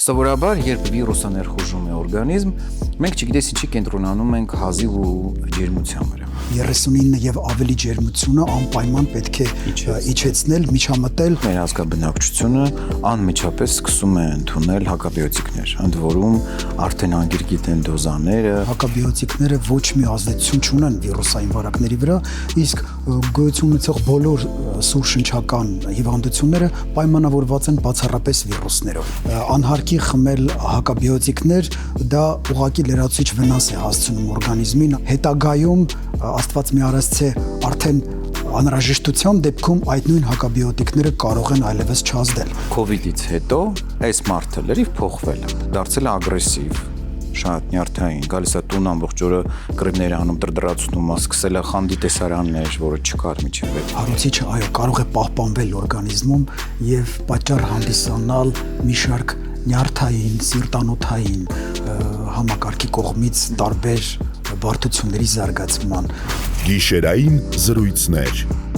Սովորաբար, երբ վիրուսը ներխուժում է օրգանիզմ, մենք չգիտես ինչի կենտրոնանում ենք հազիվ ու ջերմության վրա։ 39 եւ ավելի ջերմությունը անպայման պետք է իջեցնել, միջամտել։ Մեր ազգաբնակչությունը անմիջապես սկսում է ընդունել հակաբիոտիկներ, ընդ որում արդեն անգիր գիտեն դոզաները։ Հակաբիոտիկները ոչ մի ազդեցություն չունեն վիրուսային վարակների վրա, իսկ գոյություն ունեցող բոլոր սուրշնչական հիվանդությունները պայմանավորված են բացառապես վիրուսներով։ Անհարկի խմել հակաբիոտիկներ դա ուղղակի լրացուցիչ վնաս է հասցնում օրգանիզմին։ Հետագայում Աստված մի արածցե արդեն անհրաժեշտության դեպքում այդ նույն հակաբիոտիկները կարող են այլևս չազդել։ Քովիդից հետո այս մարդը լրիվ փոխվել է, դարձել է ագրեսիվ, շատ նյարդային, գալիս է տուն ամբողջ օրը կռիվներ անում, դրդրացնում, սկսել է խանդի տեսարաններ, որը չկար միջև այդ։ Հարուցիչը այո կարող է պահպանվել օրգանիզմում եւ պատճառ հանդիսանալ մի շարք նյարդային, սիրտանոթային համակարգի կողմից տարբեր բարդությունների զարգացման։ Գիշերային զրույցներ։